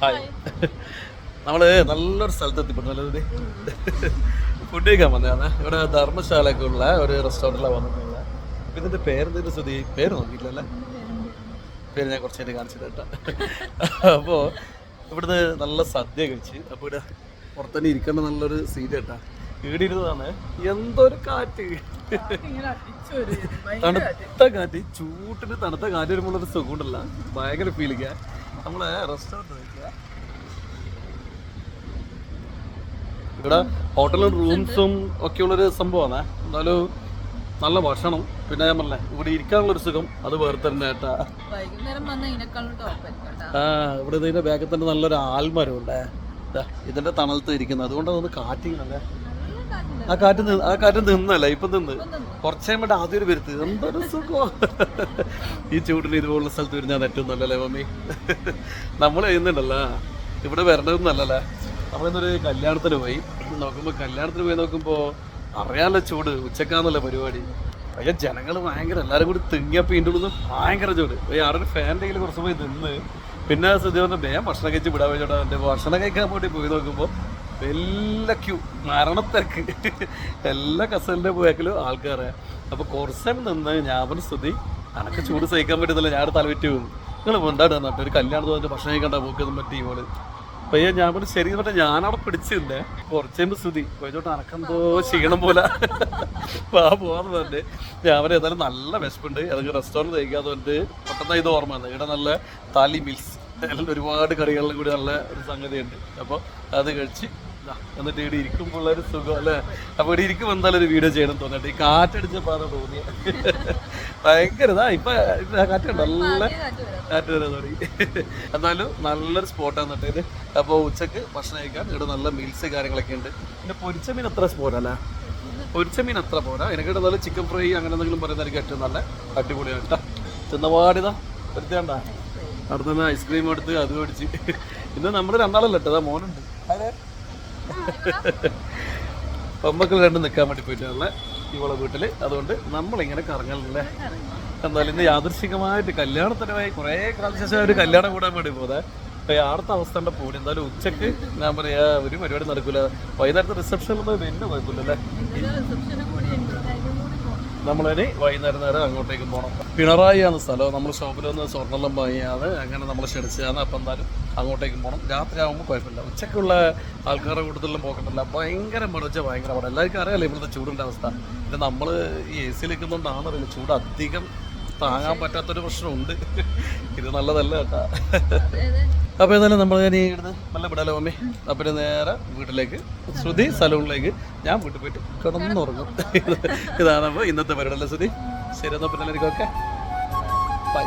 Hi. നമ്മള് നല്ലൊരു സ്ഥലത്ത് എത്തിപ്പെട്ടു. നല്ലൊരു ഫുഡ് കഴിക്കാൻ വന്നതാണ്. ഇവിടെ ധർമ്മശാലയൊക്കെ ഉള്ള ഒരു റെസ്റ്റോറൻറ്റിലാണ് വന്നിട്ടുള്ളത്. അപ്പം ഇതിൻ്റെ പേരെന്തിൻ്റെ സ്തുതി പേര് നോക്കിയില്ലല്ലേ? പേര് ഞാൻ കുറച്ചായിട്ട് കാണിച്ചത് കേട്ടോ. അപ്പോൾ ഇവിടുന്ന് നല്ല സദ്യ കഴിച്ച് അപ്പോൾ ഇവിടെ പുറത്തന്നെ ഇരിക്കേണ്ട നല്ലൊരു സീറ്റ് കേട്ടാ. ഇവിടെ ഇരുന്നതാണ്. എന്തൊരു കാറ്റ്, തണുത്ത കാറ്റ്, ചൂട്ടിന് തണുത്ത കാറ്റ് വരുമ്പോഴൊരു സുഖമുണ്ടല്ല, ഭയങ്കര ഫീലിംഗ്. നമ്മളെ റെസ്റ്റോറൻറ്റ് നോക്കുക, ഇവിടെ ഹോട്ടലും റൂംസും ഒക്കെയുള്ളൊരു സംഭവമാണ്. എന്നാലും നല്ല ഭക്ഷണം, പിന്നെ ഞാൻ പറഞ്ഞേ ഇവിടെ ഇരിക്കാനുള്ളൊരു സുഖം അത് വേറെ തന്നെ കേട്ടാ. ഇവിടെ ഇതിന്റെ ബാക്കിൽ തന്നെ നല്ലൊരു ആൽമരം ഉണ്ട്. ഇതിന്റെ തണലത്ത് ഇരിക്കുന്നത്, അതുകൊണ്ട് അതൊന്ന് കാറ്റിങ്ങല്ലേ. ആ കാറ്റ് നിന്നല്ല, ഇപ്പൊ നിന്ന് കുറച്ചേ വേണ്ട ആദ്യം ഒരു വരുത്ത്. എന്തൊരു സുഖം ഈ ചൂടിന് ഇതുപോലുള്ള സ്ഥലത്ത് വരുന്ന ഏറ്റവും നല്ലല്ലേ മമ്മി. നമ്മൾ ചെയ്യുന്നുണ്ടല്ലോ, ഇവിടെ വരേണ്ടതെന്നല്ലല്ലേ. നമ്മളിന്നൊരു കല്യാണത്തിന് പോയി നോക്കുമ്പോൾ അറിയാമല്ലോ ചൂട്, ഉച്ചക്കാന്നല്ല പരിപാടി. പക്ഷേ ജനങ്ങൾ ഭയങ്കര എല്ലാവരും കൂടി തിങ്ങിയപ്പോൾ ഇതിൻ്റെ ഉള്ളിൽ ഭയങ്കര ചൂട്. ആരുടെ ഫാൻ്റെ കയ്യിൽ കുറച്ച് പോയി നിന്ന് പിന്നെ സ്ഥിതി പറഞ്ഞാൽ വേഗം ഭക്ഷണം കഴിച്ച് വിടാൻ വേണ്ടിയിട്ട് എൻ്റെ ഭക്ഷണം കഴിക്കാൻ വേണ്ടി പോയി നോക്കുമ്പോൾ എല്ലാ ക്യൂ, മരണത്തിരക്ക്, എല്ലാ കസലിൻ്റെ പോയാക്കലും ആൾക്കാരെ. അപ്പോൾ കുറച്ച് സമയം നിന്ന് ഞാൻ പറഞ്ഞ സ്തുതി അനക്ക് ചൂട് സഹിക്കാൻ പറ്റുന്നില്ല, ഞാൻ തലവിറ്റ് പോകും. നിങ്ങൾ ഉണ്ടായിട്ട് നട്ട് ഒരു കല്യാണത്തിന് വന്നിട്ട് ഭക്ഷണം കഴിക്കണ്ട പോക്കൊന്നും പറ്റി ഇവള്. അപ്പോൾ ഞാൻ പറഞ്ഞു ശരി പറഞ്ഞാൽ ഞാനവിടെ പിടിച്ചിരുന്നേ. കുറച്ച് കഴിയുമ്പോൾ സ്തുതി പോയിച്ചോട്ട് അനക്കെന്തോ ക്ഷീണം പോലെ പോകാന്ന് പറഞ്ഞിട്ട് ഞാൻ പറഞ്ഞു ഏതായാലും നല്ല വിശപ്പുണ്ട്, അതൊക്കെ റെസ്റ്റോറൻറ്റ് കഴിക്കാതെ പറഞ്ഞിട്ട് പെട്ടെന്ന് ഇത് ഓർമ്മ വന്നത്. ഇവിടെ നല്ല താലി മീൽസ് എല്ലാം ഒരുപാട് കറികളിലും കൂടി നല്ല ഒരു സംഗതിയുണ്ട്. അപ്പോൾ അത് കഴിച്ച് എന്നിട്ട് ഇവിടെ ഇരിക്കുമ്പോൾ ഒരു സുഖം അല്ലേ. അപ്പോൾ ഇവിടെ ഇരിക്കുമ്പോൾ എന്തായാലും ഒരു വീഡിയോ ചെയ്യണം തോന്നിട്ട് ഈ കാറ്റടിച്ചപ്പോൾ അത് തോന്നിയ ഭയങ്കര ഇപ്പം കാറ്റുണ്ട്, നല്ല കാറ്റ് വരാൻ തുടങ്ങി. എന്നാലും നല്ലൊരു സ്പോട്ടാണ് കേട്ടോ ഇത്. അപ്പോൾ ഉച്ചക്ക് ഭക്ഷണം കഴിക്കാൻ ഇവിടെ നല്ല മീൽസ് കാര്യങ്ങളൊക്കെ ഉണ്ട്. പിന്നെ പൊരിച്ച മീൻ അത്ര സ്പോരല്ല, പൊരിച്ച മീൻ അത്ര പോരാ. എനിക്കിവിടെ നല്ല ചിക്കൻ ഫ്രൈ അങ്ങനെ എന്തെങ്കിലും പറയുന്നതായിരിക്കും ഏറ്റവും നല്ല അടിപൊളിയാണ് കേട്ടോ. ചെന്നപാടിതാ വരുത്തേണ്ട അവിടെ നിന്ന് ഐസ്ക്രീം എടുത്ത് അത് മേടിച്ച്. ഇന്ന് നമ്മൾ രണ്ടാളല്ല കേട്ടോ, അതാ മോനുണ്ട്. പമ്മക്കൾ രണ്ടും നിൽക്കാൻ വേണ്ടി പോയിട്ടുള്ള ഇവളെ വീട്ടിൽ. അതുകൊണ്ട് നമ്മളിങ്ങനെ കറങ്ങലല്ലേ. എന്തായാലും ഇന്ന് യാദൃശികമായിട്ട് കല്യാണത്തിനായി കുറേ കാലത്തിന് ശേഷം ഒരു കല്യാണം കൂടാൻ വേണ്ടി പോകുന്നത്. അപ്പോൾ ആടുത്ത അവസ്ഥ ഉണ്ട് പോയി. എന്തായാലും ഉച്ചക്ക് ഞാൻ പറയാ ഒരു പരിപാടി നടക്കില്ല. വൈകുന്നേരത്തെ റിസപ്ഷനൊന്നും പിന്നെ കുഴപ്പമില്ലല്ലേ. നമ്മളിനി വൈകുന്നേരം അങ്ങോട്ടേക്ക് പോകണം. പിണറായി ആണ് സ്ഥലം. നമ്മൾ ഷോപ്പിൽ വന്ന് സ്വർണ്ണെല്ലാം വാങ്ങിയാണ് അങ്ങനെ നമ്മൾ ക്ഷണിച്ചതാണ്. അപ്പം എന്തായാലും അങ്ങോട്ടേക്ക് പോകണം. രാത്രി ആകുമ്പോൾ കുഴപ്പമില്ല. ഉച്ചക്കുള്ള ആൾക്കാരുടെ കൂട്ടത്തിലും പോക്കട്ടില്ല. ഭയങ്കര മറിച്ച ഭയങ്കര പടം. എല്ലാവർക്കും അറിയാമല്ലോ ഇവിടുത്തെ ചൂടിൻ്റെ അവസ്ഥ. പിന്നെ നമ്മൾ ഈ എ സി നിൽക്കുന്നതുകൊണ്ടാണ് അറിയില്ല ചൂട് അധികം താങ്ങാൻ പറ്റാത്തൊരു പ്രശ്നമുണ്ട്. ഇത് നല്ലതല്ല കേട്ടാ. അപ്പോൾ ഏതായാലും നമ്മൾ ഞാൻ ഇവിടുന്ന് നല്ല വിടാലോ മമ്മി. അപ്പം നേരെ വീട്ടിലേക്ക് ശ്രുതി സലൂണിലേക്ക് ഞാൻ വീട്ടിൽ പോയിട്ട് കിടന്നുറങ്ങും. ഇതാണ് അപ്പോൾ ഇന്നത്തെ പരിപാടി അല്ലേ ശ്രുതി. ശരി എന്നാൽ പിന്നെ എല്ലാവർക്കും ഓക്കെ ബൈ.